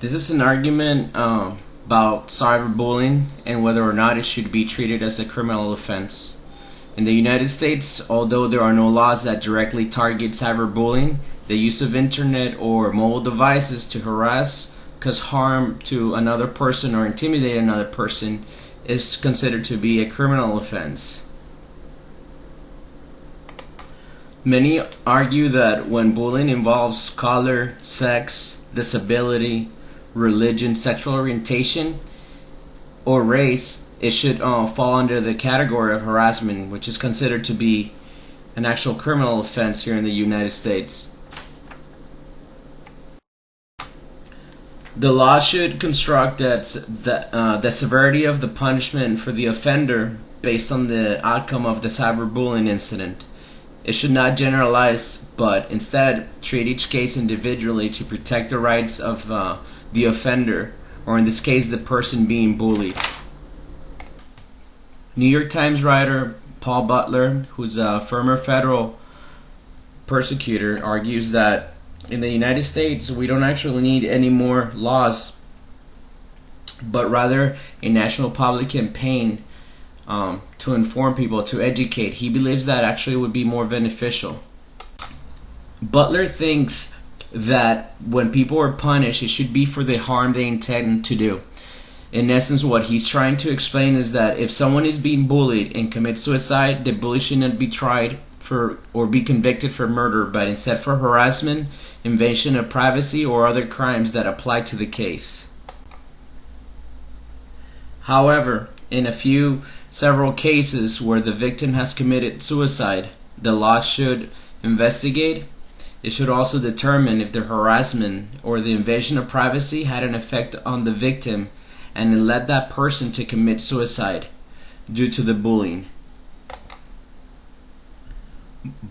This is an argument about cyberbullying and whether or not it should be treated as a criminal offense. In the United States, although there are no laws that directly target cyberbullying, the use of internet or mobile devices to harass, cause harm to another person, or intimidate another person is considered to be a criminal offense. Many argue that when bullying involves color, sex, disability, religion, sexual orientation, or race, it should fall under the category of harassment, which is considered to be an actual criminal offense here in the United States. The law should construct the severity of the punishment for the offender based on the outcome of the cyberbullying incident. It should not generalize, but instead treat each case individually to protect the rights of the offender, or in this case, the person being bullied. New York Times writer Paul Butler, who's a former federal prosecutor, argues that in the United States we don't actually need any more laws, but rather a national public campaign to inform people, to educate. He believes that actually would be more beneficial. Butler thinks that when people are punished, it should be for the harm they intend to do. In essence, what he's trying to explain is that if someone is being bullied and commits suicide, the bully should not be tried for or be convicted for murder, but instead for harassment, invasion of privacy, or other crimes that apply to the case. However, in several cases where the victim has committed suicide, the law should investigate. It should also determine if the harassment or the invasion of privacy had an effect on the victim and it led that person to commit suicide due to the bullying.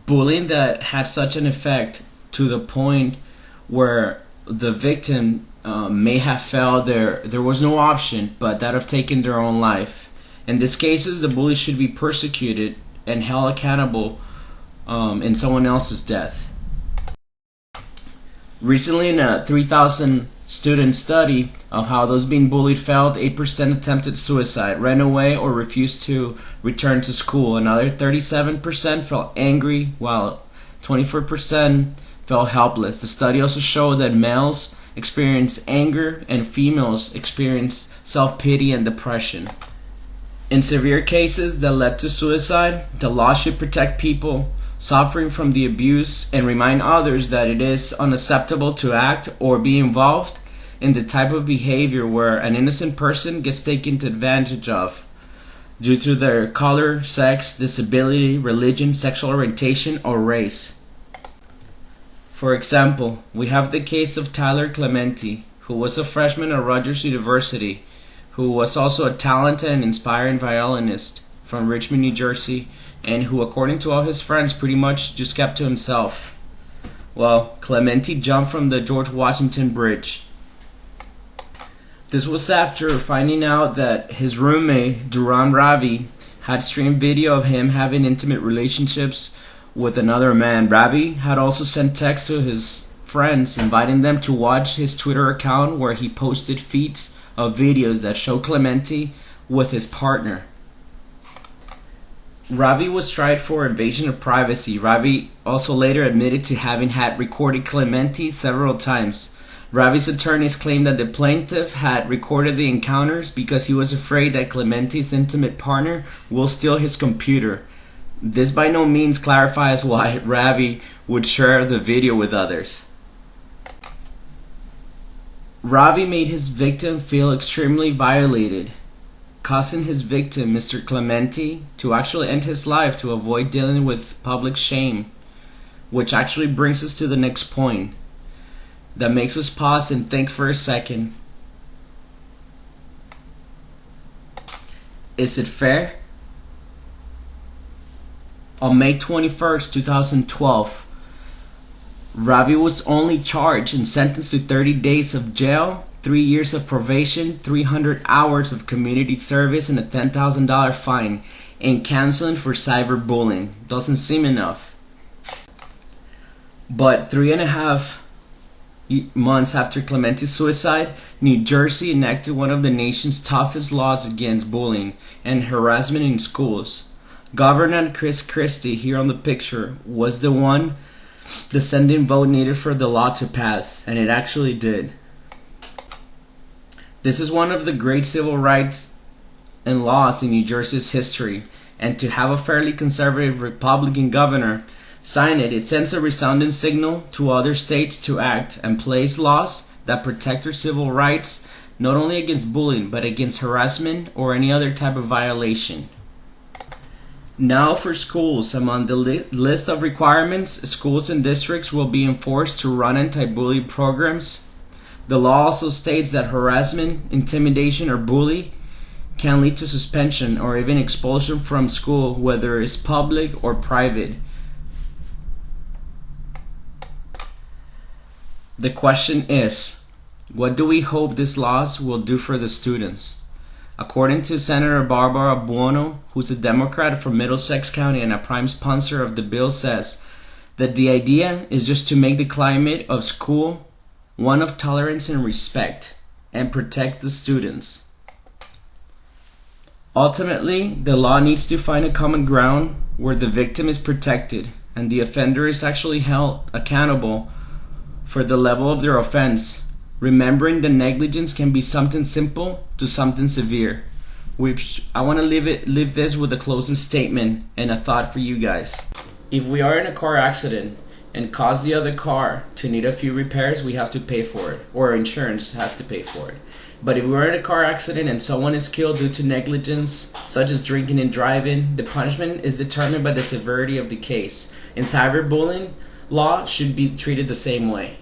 Bullying that has such an effect to the point where the victim may have felt there was no option but that of taking their own life. In these cases, the bully should be persecuted and held accountable in someone else's death. Recently, in a 3,000 student study of how those being bullied felt, 8% attempted suicide, ran away, or refused to return to school. Another 37% felt angry, while 24% felt helpless. The study also showed that males experience anger and females experience self-pity and depression. In severe cases that led to suicide, the law should protect people suffering from the abuse and remind others that it is unacceptable to act or be involved in the type of behavior where an innocent person gets taken advantage of due to their color, sex, disability, religion, sexual orientation, or race. For example, we have the case of Tyler Clementi, who was a freshman at Rutgers University, who was also a talented and inspiring violinist from Richmond, New Jersey, and who, according to all his friends, pretty much just kept to himself. Well, Clementi jumped from the George Washington Bridge. This was after finding out that his roommate, Duran Ravi, had streamed video of him having intimate relationships with another man. Ravi had also sent texts to his friends inviting them to watch his Twitter account, where he posted feeds of videos that show Clementi with his partner. Ravi was tried for invasion of privacy. Ravi also later admitted to having had recorded Clementi several times. Ravi's attorneys claimed that the plaintiff had recorded the encounters because he was afraid that Clementi's intimate partner will steal his computer. This by no means clarifies why Ravi would share the video with others. Ravi made his victim feel extremely violated, causing his victim, Mr. Clementi, to actually end his life to avoid dealing with public shame, which actually brings us to the next point that makes us pause and think for a second. Is it fair? On May 21st, 2012, Ravi was only charged and sentenced to 30 days of jail, 3 years of probation, 300 hours of community service, and a $10,000 fine, and counseling for cyberbullying. Doesn't seem enough. But 3.5 months after Clementi's suicide, New Jersey enacted one of the nation's toughest laws against bullying and harassment in schools. Governor Chris Christie, here on the picture, was the sending vote needed for the law to pass, and it actually did. This is one of the great civil rights and laws in New Jersey's history, and to have a fairly conservative Republican governor sign it, it sends a resounding signal to other states to act and place laws that protect their civil rights, not only against bullying, but against harassment or any other type of violation. Now for schools, among the list of requirements, schools and districts will be enforced to run anti-bully programs. The law also states that harassment, intimidation, or bully can lead to suspension or even expulsion from school, whether it's public or private. The question is, what do we hope these laws will do for the students? According to Senator Barbara Buono, who's a Democrat from Middlesex County and a prime sponsor of the bill, says that the idea is just to make the climate of school one of tolerance and respect and protect the students. Ultimately, the law needs to find a common ground where the victim is protected and the offender is actually held accountable for the level of their offense, remembering that negligence can be something simple to something severe. Which I want to leave this with a closing statement and a thought for you guys. If we are in a car accident and cause the other car to need a few repairs, we have to pay for it, or insurance has to pay for it. But if we're in a car accident and someone is killed due to negligence, such as drinking and driving, the punishment is determined by the severity of the case. In cyberbullying, law should be treated the same way.